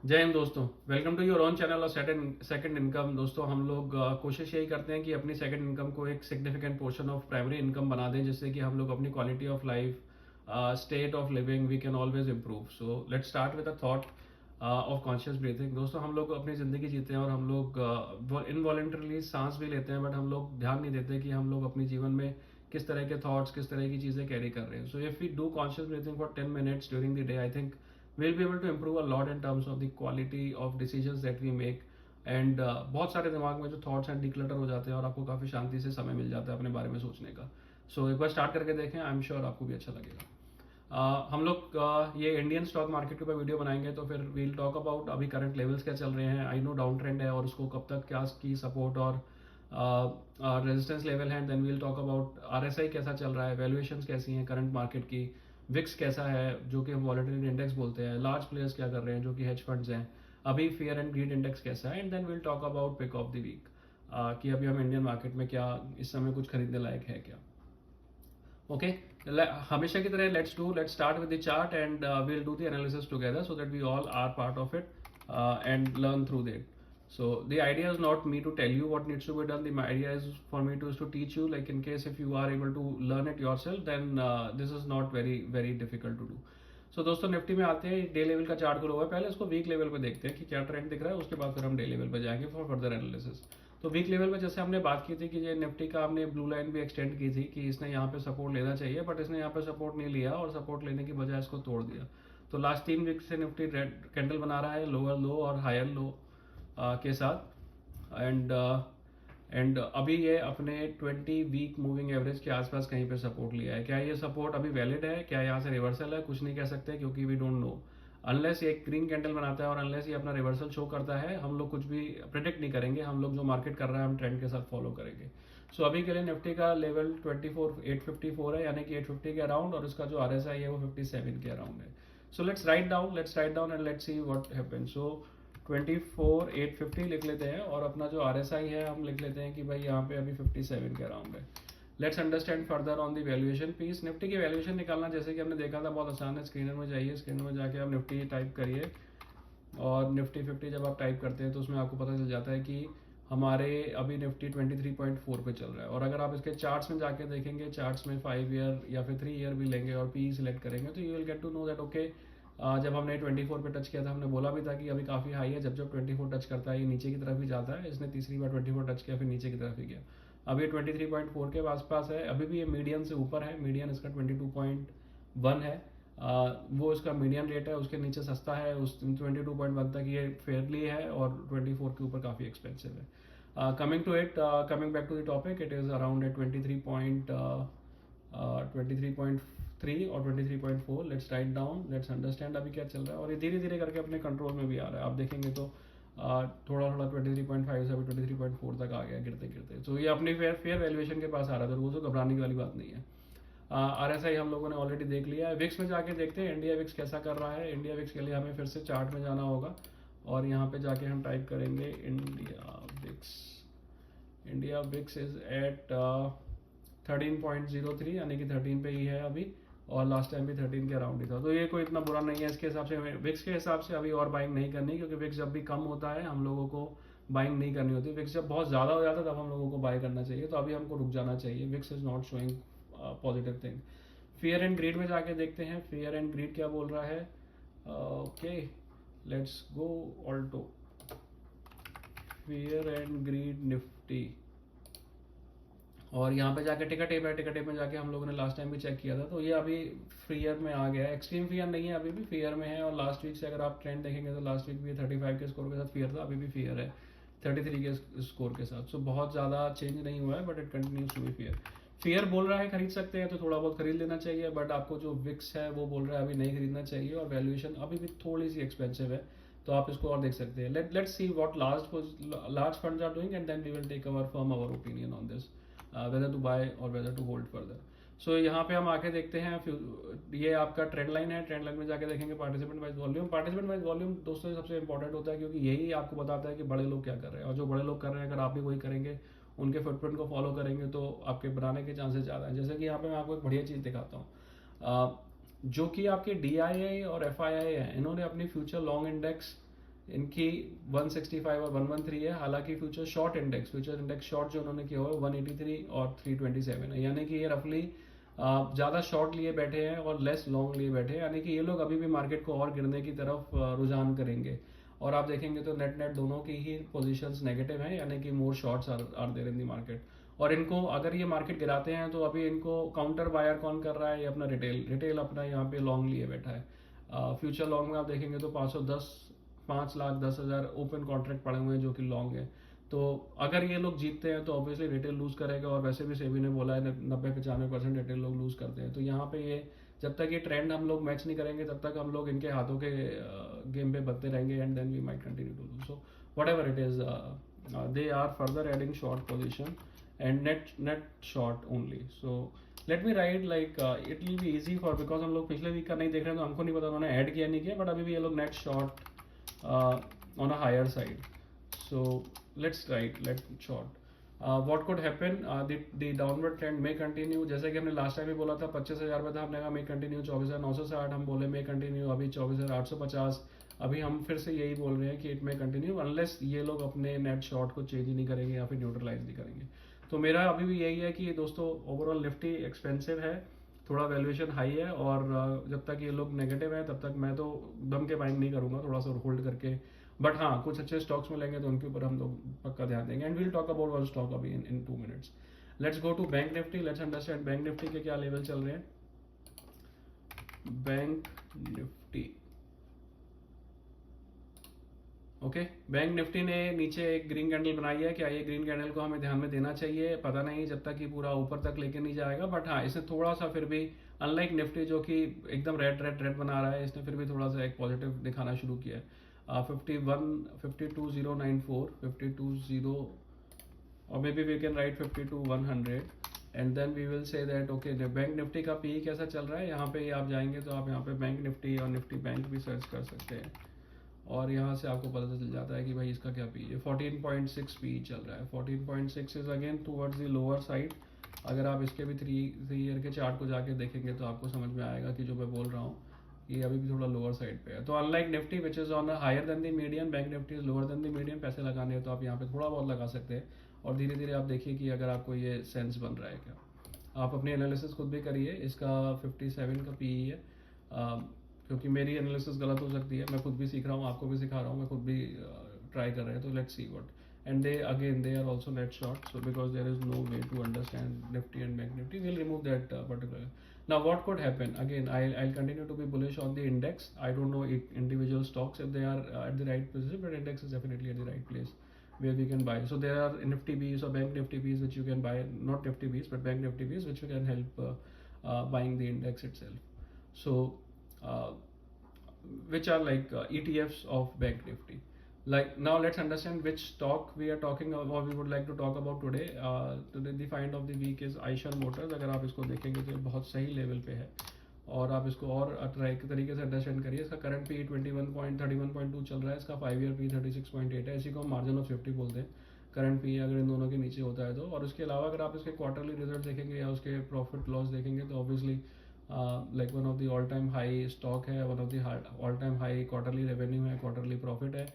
जय हिंद दोस्तों। Welcome to your own channel और सेकंड इनकम। दोस्तों हम लोग कोशिश यही करते हैं कि अपनी सेकंड इनकम को एक significant portion of primary income बना दें, जिससे कि हम लोग अपनी quality of life, state of living we can always improve. So let's start with a thought of conscious breathing. दोस्तों हम लोग अपनी ज़िंदगी जीते हैं और हम लोग इनवॉलेंटरली सांस भी लेते हैं, बट हम लोग ध्यान नहीं देते कि हम लोग अपने जीवन में किस तरह के थॉट्स, किस तरह की चीज़ें कैरी कर रहे हैं। So if we do conscious breathing for 10 minutes during the day, I think we'll be able to improve a lot in terms of the quality of decisions that we make and बहुत सारे दिमाग में जो thoughts हैं declutter हो जाते हैं और आपको काफ़ी शांति से समय मिल जाता है अपने बारे में सोचने का। सो एक बार स्टार्ट करके देखें, आई एम श्योर आपको भी अच्छा लगेगा। हम लोग ये इंडियन स्टॉक मार्केट के ऊपर वीडियो बनाएंगे, तो फिर वील टॉक अबाउट अभी करंट लेवल्स क्या चल रहे हैं। आई नो डाउन ट्रेंड है और उसको कब तक क्या की सपोर्ट और रेजिस्टेंस लेवल है। Then we'll talk about RSI कैसा चल रहा है, वैल्यूएशंस कैसी हैं करंट मार्केट की, विक्स कैसा है जो कि हम वॉलेटिलिटी इंडेक्स बोलते हैं, लार्ज प्लेयर्स क्या कर रहे हैं जो कि हेज फंड्स हैं, अभी फियर एंड ग्रीड इंडेक्स कैसा है, and then we'll talk about pick of the week कि अभी हम इंडियन मार्केट में क्या इस समय कुछ खरीदने लायक है क्या। ओके, हमेशा की तरह let's start with the chart and we'll do the analysis together so that we all are part of it and learn through that. So the idea is not me to tell you what needs to be done. The idea is for me to teach you, like in case if you are able to learn it yourself, then this is not very difficult to do. So दोस्तों Nifty में आते हैं, day level का chart खुला हुआ है। पहले इसको वीक लेवल पे देखते हैं कि क्या ट्रेंड दिख रहा है, उसके बाद फिर हम डे लेवल पे जाएंगे फॉर फर्दर एनालिसिस। तो वीक लेवल पे जैसे हमने बात की थी कि ये निफ्टी का हमने ब्लू लाइन भी एक्सटेंड की थी कि इसने यहाँ पे सपोर्ट लेना चाहिए, बट इसने यहाँ पे सपोर्ट नहीं लिया और सपोर्ट लेने की बजाय इसको तोड़ दिया। तो लास्ट 3 वीक से निफ्टी रेड कैंडल बना रहा है, लोअर लो और हायर लो के साथ। एंड अभी ये अपने 20 वीक मूविंग एवरेज के आसपास कहीं पे सपोर्ट लिया है। क्या ये सपोर्ट अभी वैलिड है, क्या यहाँ से रिवर्सल है, कुछ नहीं कह सकते क्योंकि वी डोंट नो। अनलेस ये ग्रीन कैंडल बनाता है और अनलेस ये अपना रिवर्सल शो करता है, हम लोग कुछ भी प्रिडिक्ट नहीं करेंगे। हम लोग जो मार्केट कर रहा है हम ट्रेंड के साथ फॉलो करेंगे। सो अभी के लिए निफ्टी का लेवल 24,854 है, यानी कि 850 के अराउंड, और इसका जो आरएसआई है वो 57 के अराउंड है। So let's write down and let's see what happens. So 24,850 लिख लेते हैं और अपना जो RSI है हम लिख लेते हैं कि भाई यहाँ पे अभी 57 के अराउंड है। Let's understand further on the valuation piece. Nifty की वैल्यूएशन निकालना जैसे कि हमने देखा था बहुत आसान है। स्क्रीनर में जाइए, स्क्रीनर में जाके आप निफ्टी टाइप करिए और निफ्टी 50 जब आप टाइप करते हैं तो उसमें आपको पता चल जाता है कि हमारे अभी निफ्टी 23.4 पे चल रहा है। और अगर आप इसके चार्ट्स में जाके देखेंगे, चार्ट्स में 5 ईयर या फिर 3 ईयर भी लेंगे और पी सिलेक्ट करेंगे, तो you will get to know that okay, जब हमने 24 पे टच किया था हमने बोला भी था कि अभी काफ़ी हाई है। जब जब 24 टच करता है ये नीचे की तरफ ही जाता है। इसने तीसरी बार 24 टच किया, फिर नीचे की तरफ ही गया। अभी 23.4 के आसपास है, अभी भी ये मीडियन से ऊपर है। मीडियन इसका 22.1 है, वो इसका मीडियन रेट है। उसके नीचे सस्ता है, उस 22.1 तक ये फेयरली है और 24 के ऊपर काफ़ी एक्सपेंसिव है। Coming to it, coming back to the topic, it is around at 23.3 और 23.4। Let's write down, let's understand अभी क्या चल रहा है। और ये धीरे धीरे करके अपने कंट्रोल में भी आ रहा है। आप देखेंगे तो थोड़ा थोड़ा 23.5 से अभी 23.4 तक आ गया गिरते गिरते। तो ये अपनी फेयर वैल्यूएशन के पास आ रहा था, वो तो घबराने की वाली बात नहीं है। आरएसआई हम लोगों ने ऑलरेडी देख लिया है। विक्स में जाके देखते हैं इंडिया विक्स कैसा कर रहा है। इंडिया विक्स के लिए हमें फिर से चार्ट में जाना होगा और यहाँ पे जाके हम टाइप करेंगे India VIX. India VIX is at 13.03, यानी कि 13 पे ही है अभी, और लास्ट टाइम भी 13 के अराउंड ही था। तो ये कोई इतना बुरा नहीं है इसके हिसाब से। विक्स के हिसाब से अभी और बाइंग नहीं करनी, क्योंकि विक्स जब भी कम होता है हम लोगों को बाइंग नहीं करनी होती। विक्स जब बहुत ज़्यादा हो जाता है तब हम लोगों को बाय करना चाहिए। तो अभी हमको रुक जाना चाहिए। VIX is not showing positive thing. Fear and greed में जाके देखते हैं फियर एंड ग्रीड क्या बोल रहा है। Okay, let's go Alto fear and grid Nifty. और यहाँ पे जाके टिकट टेप है, टिकट टेप में जाके हम लोगों ने लास्ट टाइम भी चेक किया था, तो ये अभी फियर में आ गया है। एक्सट्रीम फियर नहीं है, अभी भी फियर में है। और लास्ट वीक से अगर आप ट्रेंड देखेंगे तो लास्ट वीक भी 35 के स्कोर के साथ फियर था, अभी भी फियर है 33 के स्कोर के साथ। सो बहुत ज़्यादा चेंज नहीं हुआ है, but it continues to be fear. Fear बोल रहा है खरीद सकते हैं तो थोड़ा बहुत खरीद लेना चाहिए, बट आपको जो विक्स है वो बोल रहा है अभी नहीं खरीदना चाहिए और वैल्यूएशन अभी भी थोड़ी सी एक्सपेंसिव है, तो आप इसको और देख सकते हैं। Let's see what large funds are doing and then we will take our opinion on this, whether to buy और whether to hold further. So यहाँ पे हम आके देखते हैं, ये आपका ट्रेंड लाइन है। ट्रेंड लाइन में जाके देखेंगे participant wise volume. Participant wise volume दोस्तों सबसे इंपॉर्टेंट होता है, क्योंकि यही आपको बताता है कि बड़े लोग क्या कर रहे हैं। और जो बड़े लोग कर रहे हैं अगर आप भी वही करेंगे, उनके फुटप्रिंट को फॉलो करेंगे, तो आपके बनाने के चांसेस ज़्यादा हैं। जैसे कि यहाँ पे मैं आपको एक बढ़िया चीज़ दिखाता हूँ, जो कि आपके DII और FII है, इन्होंने अपनी फ्यूचर लॉन्ग इंडेक्स इनकी 165 और 113 है। हालांकि फ्यूचर इंडेक्स शॉर्ट जो उन्होंने किया हुआ है 183 और 327 है, यानी कि ये रफली ज़्यादा शॉर्ट लिए बैठे हैं और लेस लॉन्ग लिए बैठे हैं, यानी कि ये लोग अभी भी मार्केट को और गिरने की तरफ रुझान करेंगे। और आप देखेंगे तो नेट नेट दोनों की ही पोजीशंस नेगेटिव हैं, यानी कि more shorts are there in the market. और इनको अगर ये मार्केट गिराते हैं तो अभी इनको काउंटर बायर कौन कर रहा है? ये अपना रिटेल अपना यहाँ पे लॉन्ग लिए बैठा है। फ्यूचर लॉन्ग में आप देखेंगे तो 5,10,000 ओपन कॉन्ट्रैक्ट पड़े हुए हैं जो कि लॉन्ग है। तो अगर ये लोग जीतते हैं तो ऑब्वियसली रिटेल लूज करेगा, और वैसे भी सेबी ने बोला है 90-95% रिटेल लोग लूज करते हैं। तो यहाँ पे ये जब तक ये ट्रेंड हम लोग मैच नहीं करेंगे तब तक हम लोग इनके हाथों के गेम पे बदते रहेंगे, and then we might continue to lose. So whatever it is, they are further adding short position and net short only. So let me write like it will be easy for, because हम लोग पिछले week का नहीं देख रहे हैं तो हमको नहीं पता उन्होंने ऐड किया नहीं किया, बट अभी भी ये लोग net short on a higher side. So let's write let short. What could happen? The downward trend may continue. जैसे कि हमने लास्ट टाइम भी बोला था 25,000 पे था, हमने कहा may continue 24,960, हम बोले may continue, अभी 24,850, अभी हम फिर से यही बोल रहे हैं कि इट में कंटिन्यू अनलेस ये लोग अपने नेट शॉर्ट को चेंज ही नहीं करेंगे या फिर न्यूट्रलाइज नहीं करेंगे। तो मेरा अभी भी यही है कि दोस्तों ओवरऑल निफ्टी एक्सपेंसिव है, थोड़ा वैल्यूएशन हाई है, और जब तक ये लोग नेगेटिव है तब तक मैं तो दम के बाइंग नहीं करूंगा, थोड़ा सा होल्ड करके। बट हाँ, कुछ अच्छे स्टॉक्स मिलेंगे तो उनके ऊपर हम लोग पक्का ध्यान देंगे, and will talk about one stock अभी in 2 minutes. Let's go to bank Nifty, let's understand bank Nifty के क्या लेवल चल रहे हैं। Bank Nifty, okay, bank Nifty ने नीचे एक ग्रीन कैंडल बनाई है। क्या ये ग्रीन कैंडल को हमें ध्यान में देना चाहिए? पता नहीं, जब तक कि पूरा ऊपर तक लेके नहीं जाएगा। बट हाँ, इसने थोड़ा सा फिर भी अनलाइक निफ्टी जो कि एकदम रेड बना रहा है, इसने फिर भी थोड़ा सा एक पॉजिटिव दिखाना शुरू किया है। 52,094, 52,000, और may be we can write 52,100, and then we will say that okay bank Nifty का पी कैसा चल रहा है। यहाँ पे आप जाएंगे तो आप यहाँ पे बैंक निफ्टी और निफ्टी बैंक भी सर्च कर सकते हैं, और यहाँ से आपको पता चल जाता है कि भाई इसका क्या पी है। 14.6 पी चल रहा है। 14.6 is again towards the lower side. अगर आप इसके भी 3 ईयर के चार्ट को जाके देखेंगे तो आपको समझ में आएगा कि जो मैं बोल रहा हूँ ये अभी भी थोड़ा लोअर साइड पे है। तो unlike Nifty which is on higher than the medium, bank Nifty is lower than the medium. पैसे लगाने हैं तो आप यहाँ पे थोड़ा बहुत लगा सकते हैं, और धीरे धीरे आप देखिए कि अगर आपको ये सेंस बन रहा है क्या। आप अपनी एनालिसिस खुद भी करिए। इसका 57 का पी है, क्योंकि मेरी एनालिसिस गलत हो सकती है, मैं खुद भी सीख रहा हूँ, आपको भी सिखा रहा हूँ, मैं खुद भी ट्राई कर रहे हैं। तो let's see what, and they are also net short, so because there is no way to understand Nifty and bank Nifty, we'll remove that particular. Now what could happen? Again, I'll continue to be bullish on the index. I don't know if individual stocks if they are at the right position, but index is definitely at the right place where we can buy. So there are Nifty Bs or Bank Nifty Bs which you can buy, not Nifty Bs but Bank Nifty Bs, which can help buying the index itself. So which are like ETFs of Bank Nifty. Like now let's understand which stock we are talking about, or we would like to talk about today. Today the find of the week is Eicher Motors. अगर आप इसको देखेंगे तो बहुत सही level पे है, और आप इसको और तरीके से अंडरस्टैंड करिए। इसका करंट पी 31.2 चल रहा है, इसका 5 ईयर पी 36.8 है। इसी को हम मार्जिन ऑफ सेफ्टी बोलते हैं करंट पी अगर इन दोनों के नीचे होता है तो। और उसके अलावा अगर आप इसके क्वार्टरली रिजल्ट देखेंगे या उसके प्रॉफिट लॉस देखेंगे तो obviously like one of the all time high stock है, one of the all time high quarterly revenue है, क्वार्टरली प्रॉफिट है।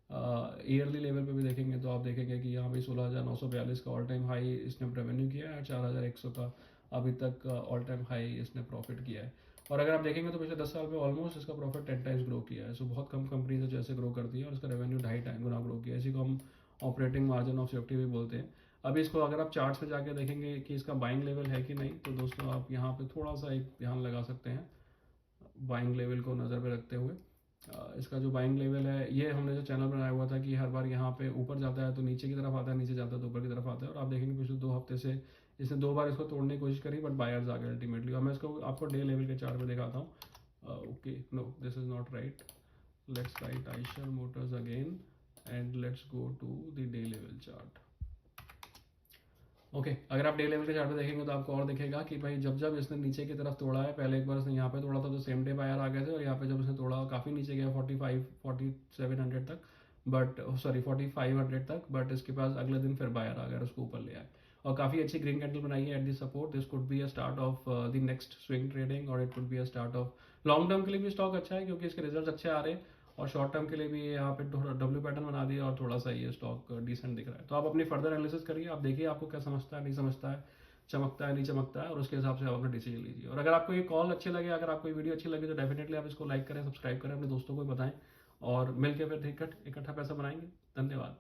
ईयरली लेवल पे भी देखेंगे तो आप देखेंगे कि यहाँ पे 16,942 का ऑल टाइम हाई इसने रेवेन्यू किया है, 4,100 का अभी तक ऑल टाइम हाई इसने प्रॉफिट किया है। और अगर आप देखेंगे तो पिछले 10 साल में ऑलमोस्ट इसका प्रॉफिट 10 टाइम्स ग्रो किया है। सो बहुत कम कंपनीज है जैसे ग्रो करती है, और इसका रेवेन्यू 2.5 टाइम गुना ग्रो किया है। इसी को हम ऑपरेटिंग मार्जिन ऑफ सेफ्टी भी बोलते हैं। अभी इसको अगर आप चार्ट पे जाके देखेंगे कि इसका बाइंग लेवल है कि नहीं, तो दोस्तों आप यहाँ पे थोड़ा सा एक ध्यान लगा सकते हैं बाइंग लेवल को नज़र पे रखते हुए। इसका जो बाइंग लेवल है, ये हमने जो चैनल बनाया हुआ था कि हर बार यहाँ पे ऊपर जाता है तो नीचे की तरफ आता है, नीचे जाता है तो ऊपर की तरफ आता है। और आप देखेंगे पिछले 2 हफ्ते से इसने 2 बार इसको तोड़ने की कोशिश करी, बट बायर्स आ गए अल्टीमेटली। और मैं इसको आपको डे लेवल के चार्ट पे दिखाता हूँ। Okay, no this is not right. Let's write Eicher Motors again and let's go to the day level chart. Okay, अगर आप डे लेवल के चार्ट पे देखेंगे तो आपको और दिखेगा कि भाई जब जब इसने नीचे की तरफ तोड़ा है, पहले एक बार इसने यहाँ पे तोड़ा था तो सेम डे बायर आ गए थे, और यहाँ पे जब इसने तोड़ा काफ़ी नीचे गया 4700 तक, बट सॉरी 4500 तक, बट इसके पास अगले दिन फिर बायर आ गया, उसको ऊपर ले आए और काफ़ी अच्छी ग्रीन कैंडल बनाई है at the support. This could be a start of the next swing trading, और it could be a start of long term के लिए भी स्टॉक अच्छा है क्योंकि इसके रिजल्ट अच्छे आ रहे हैं। और शॉर्ट टर्म के लिए भी यहाँ पे थोड़ा डब्ल्यू पैटर्न बना दिया और थोड़ा सा ये स्टॉक डिसेंट दिख रहा है। तो आप अपनी फर्दर एनालिसिस करिए, आप देखिए आपको क्या समझता है, नहीं समझता है, चमकता है नहीं चमकता है, और उसके हिसाब से आप अपना डिसीजन लीजिए। और अगर आपको ये कॉल अच्छे लगे, अगर आपको ये वीडियो अच्छी लगी, तो डेफिनेटली आप इसको लाइक करें, सब्सक्राइब करें, अपने दोस्तों को भी बताएं, और मिलकर फिर इकट्ठा पैसा बनाएंगे। धन्यवाद।